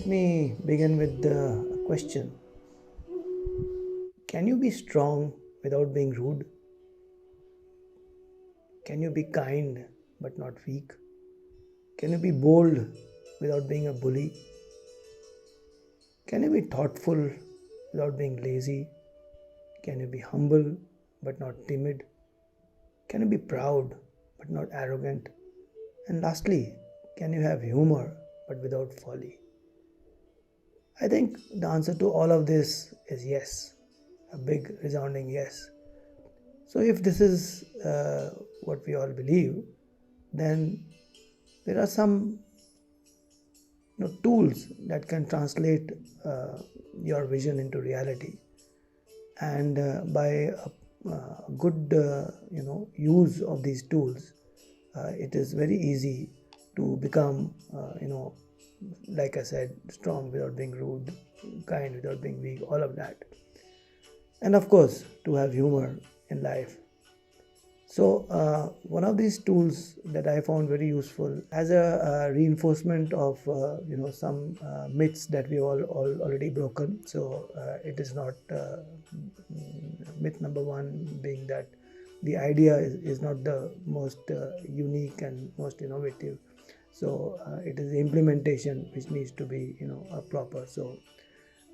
Let me begin with the question. Can you be strong without being rude? Can you be kind but not weak? Can you be bold without being a bully? Can you be thoughtful without being lazy? Can you be humble but not timid? Can you be proud but not arrogant? And lastly, can you have humor but without folly? I think the answer to all of this is yes, a big resounding yes. So, if this is what we all believe, then there are some tools that can translate your vision into reality, and by good use of these tools, it is very easy to become like I said, strong without being rude, kind without being weak, all of that, and of course to have humor in life. So, one of these tools that I found very useful as a reinforcement of some myths that we all already broken. So, it is not myth number one being that the idea is not the most unique and most innovative. So, it is the implementation which needs to be proper. So,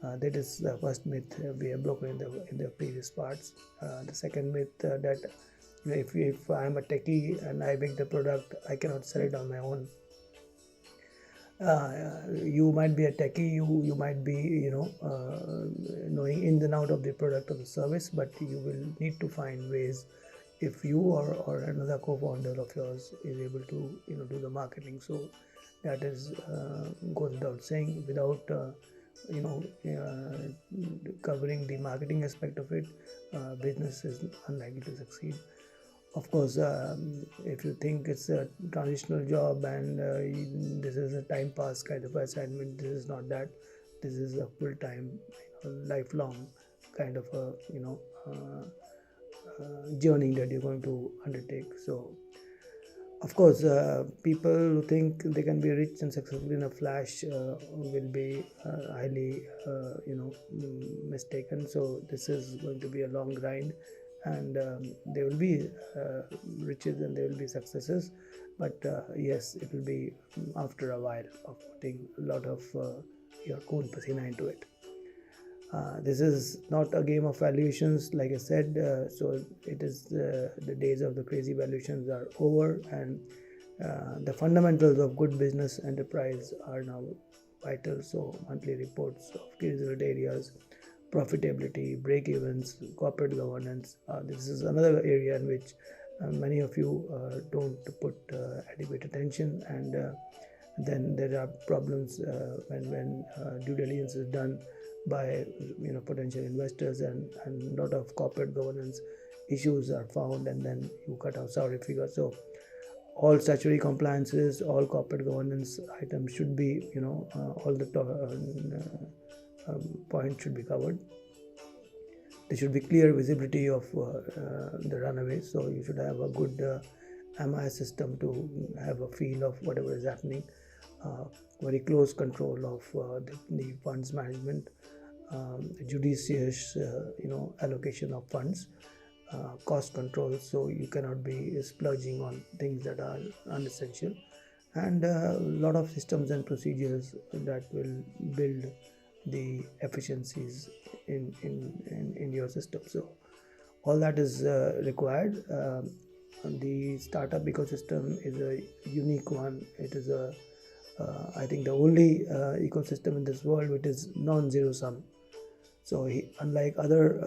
that is the first myth we have broken in the previous parts. The second myth that if I am a techie and I make the product, I cannot sell it on my own. You might be a techie, you might be knowing in and out of the product or the service, but you will need to find ways. If you or another co-founder of yours is able to do the marketing, so that is goes without saying. Without you know covering the marketing aspect of it, business is unlikely to succeed. Of course, if you think it's a transitional job and this is a time pass kind of assignment, this is not that. This is a full time, lifelong kind of a journey that you're going to undertake. So, of course, people who think they can be rich and successful in a flash will be highly, mistaken. So this is going to be a long grind, and there will be riches and there will be successes. But yes, it will be after a while of putting a lot of your khun pasina into it. This is not a game of valuations, like I said. So it is the days of the crazy valuations are over, and the fundamentals of good business enterprise are now vital. So monthly reports of key result areas, profitability, break evens, corporate governance. This is another area in which many of you don't put adequate attention, and then there are problems when due diligence is done by potential investors, and a lot of corporate governance issues are found, and then you cut out salary figures. So all statutory compliances, all corporate governance items should be all the points should be covered. There should be clear visibility of the runaways, so you should have a good MIS system to have a feel of whatever is happening. Very close control of the funds management, judicious allocation of funds, cost control, so you cannot be splurging on things that are unessential, and a lot of systems and procedures that will build the efficiencies in your system. So all that is required. The startup ecosystem is a unique one. It is I think the only ecosystem in this world which is non-zero sum. So unlike other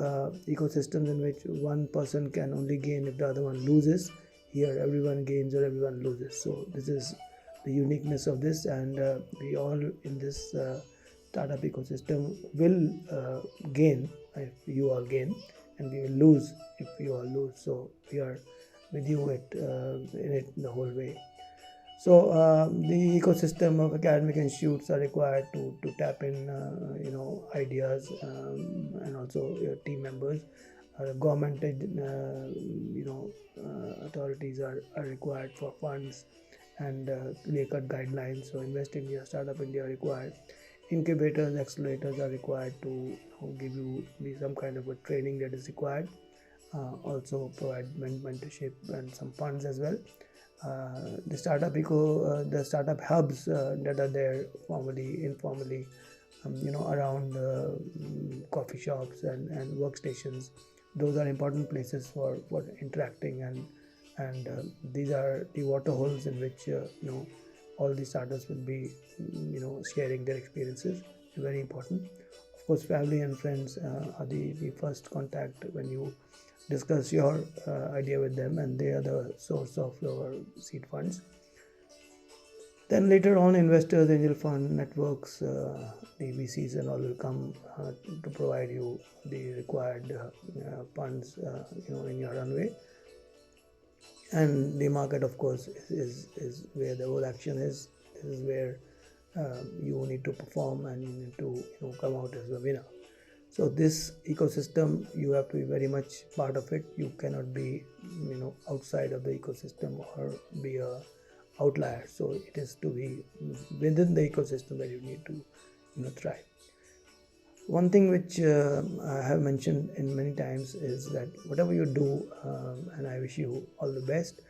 ecosystems in which one person can only gain if the other one loses, here everyone gains or everyone loses. So this is the uniqueness of this, and we all in this startup ecosystem will gain if you all gain, and we will lose if you all lose. So we are with you in it the whole way. So the ecosystem of academic institutes are required to tap in ideas, and also your team members. Government authorities are required for funds and clear-cut guidelines. So Invest India, Startup India are required. incubators, accelerators are required to give you some kind of a training that is required. Also provide mentorship and some funds as well. The startup hubs that are there formally, informally, around coffee shops and workstations. Those are important places for interacting, and these are the water holes in which all the startups will be sharing their experiences. Very important. Of course, family and friends are the first contact when you discuss your idea with them, and they are the source of your seed funds. Then later on, investors, angel fund networks, the VCs and all will come to provide you the required funds, in your runway. And the market, of course, is where the whole action is. This is where you need to perform, and you need to come out as a winner. So this ecosystem, you have to be very much part of it. You cannot be outside of the ecosystem or be a outlier. So it is to be within the ecosystem that you need to thrive. One thing which I have mentioned in many times is that whatever you do, and I wish you all the best,